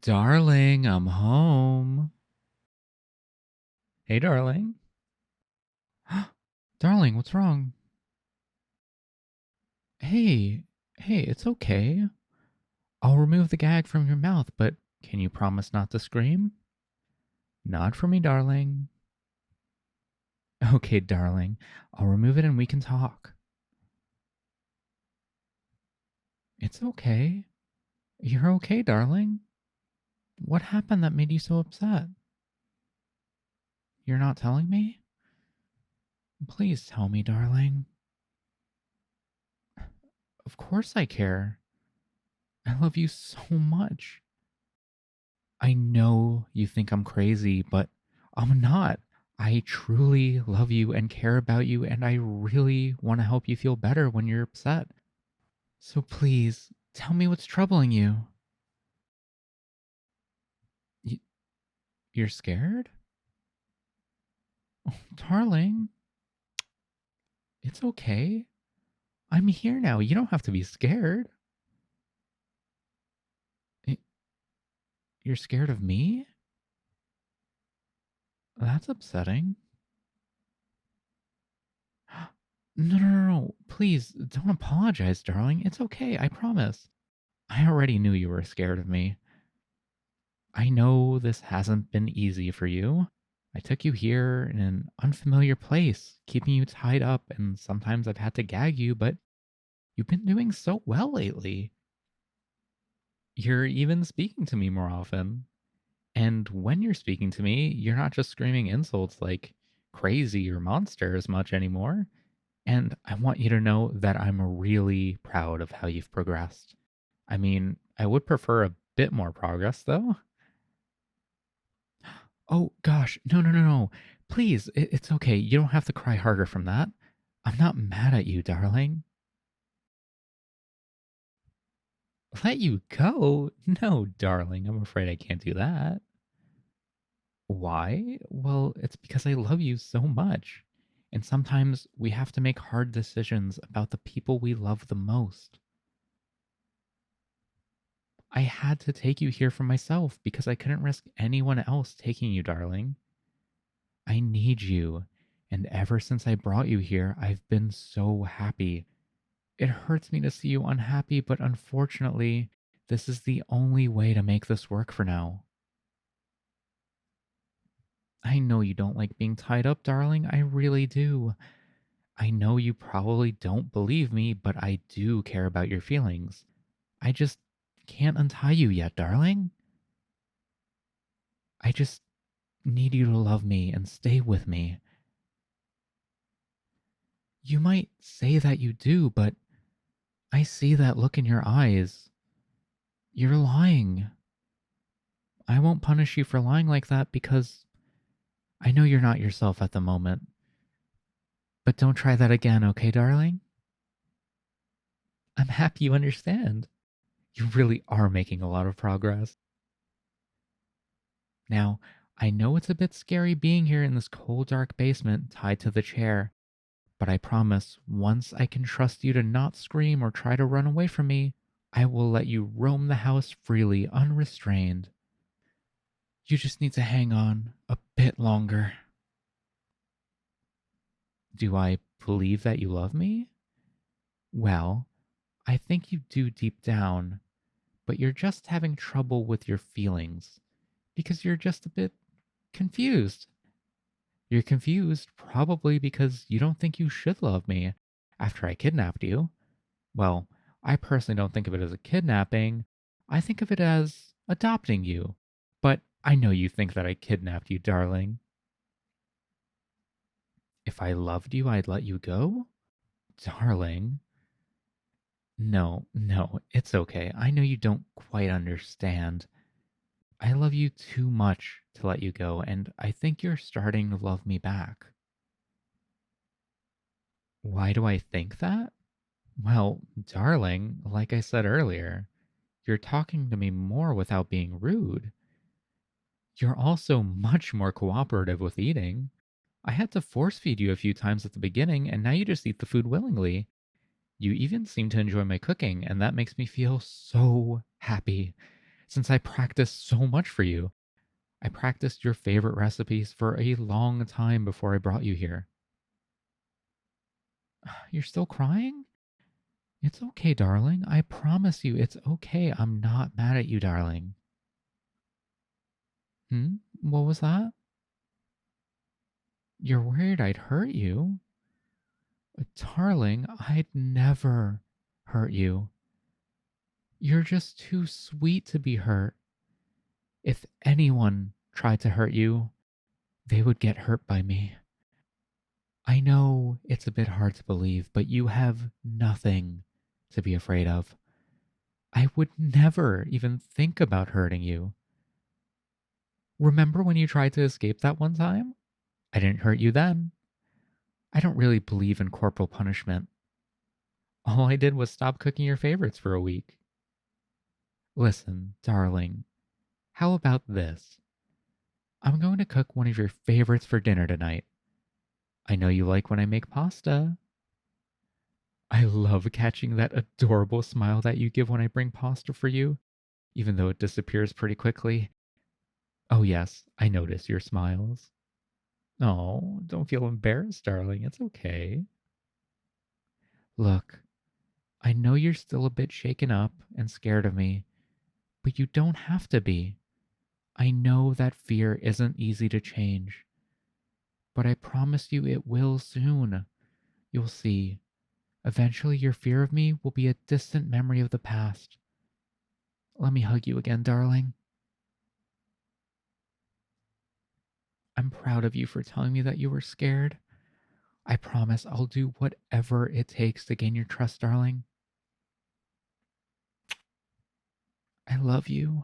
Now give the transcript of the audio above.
Darling, I'm home. Hey, darling. Darling, what's wrong? Hey, hey, it's okay. I'll remove the gag from your mouth, but can you promise not to scream? Not for me, darling. Okay, darling. I'll remove it and we can talk. It's okay. You're okay, darling. What happened that made you so upset? You're not telling me? Please tell me, darling. Of course I care. I love you so much. I know you think I'm crazy, but I'm not. I truly love you and care about you, and I really want to help you feel better when you're upset. So please, tell me what's troubling you. Y- You're scared? Oh, darling, it's okay. I'm here now. You don't have to be scared. Y- You're scared of me? That's upsetting. No, no, no, no. Please, don't apologize, darling. It's okay. I promise. I already knew you were scared of me. I know this hasn't been easy for you. I took you here in an unfamiliar place, keeping you tied up, and sometimes I've had to gag you, but you've been doing so well lately. You're even speaking to me more often. And when you're speaking to me, you're not just screaming insults like crazy or monster as much anymore. And I want you to know that I'm really proud of how you've progressed. I mean, I would prefer a bit more progress, though. Oh gosh, no, no, no, no. Please, it's okay. You don't have to cry harder from that. I'm not mad at you, darling. Let you go? No, darling, I'm afraid I can't do that. Why? Well, it's because I love you so much. And sometimes we have to make hard decisions about the people we love the most. I had to take you here for myself because I couldn't risk anyone else taking you, darling. I need you. And ever since I brought you here, I've been so happy. It hurts me to see you unhappy, but unfortunately, this is the only way to make this work for now. I know you don't like being tied up, darling. I really do. I know you probably don't believe me, but I do care about your feelings. I just can't untie you yet, darling. I just need you to love me and stay with me. You might say that you do, but I see that look in your eyes. You're lying. I won't punish you for lying like that because I know you're not yourself at the moment. But don't try that again, okay, darling? I'm happy you understand. You really are making a lot of progress. Now, I know it's a bit scary being here in this cold, dark basement tied to the chair, but I promise once I can trust you to not scream or try to run away from me, I will let you roam the house freely, unrestrained. You just need to hang on a bit longer. Do I believe that you love me? Well, I think you do deep down, but you're just having trouble with your feelings because you're just a bit confused. You're confused probably because you don't think you should love me after I kidnapped you. Well, I personally don't think of it as a kidnapping. I think of it as adopting you. But I know you think that I kidnapped you, darling. If I loved you, I'd let you go? Darling. No, no, it's okay. I know you don't quite understand. I love you too much to let you go, and I think you're starting to love me back. Why do I think that? Well, darling, like I said earlier, you're talking to me more without being rude. You're also much more cooperative with eating. I had to force feed you a few times at the beginning, and now you just eat the food willingly. You even seem to enjoy my cooking, and that makes me feel so happy. since I practiced so much for you. I practiced your favorite recipes for a long time before I brought you here. You're still crying? It's okay, darling. I promise you, it's okay. I'm not mad at you, darling. What was that? You're worried I'd hurt you? Darling, I'd never hurt you. You're just too sweet to be hurt. If anyone tried to hurt you, they would get hurt by me. I know it's a bit hard to believe, but you have nothing to be afraid of. I would never even think about hurting you. Remember when you tried to escape that one time? I didn't hurt you then. I don't really believe in corporal punishment. All I did was stop cooking your favorites for a week. Listen, darling, how about this? I'm going to cook one of your favorites for dinner tonight. I know you like when I make pasta. I love catching that adorable smile that you give when I bring pasta for you, even though it disappears pretty quickly. Oh, yes, I notice your smiles. Oh, don't feel embarrassed, darling. It's okay. Look, I know you're still a bit shaken up and scared of me, but you don't have to be. I know that fear isn't easy to change, but I promise you it will soon. You'll see. Eventually, your fear of me will be a distant memory of the past. Let me hug you again, darling. I'm proud of you for telling me that you were scared. I promise I'll do whatever it takes to gain your trust, darling. I love you.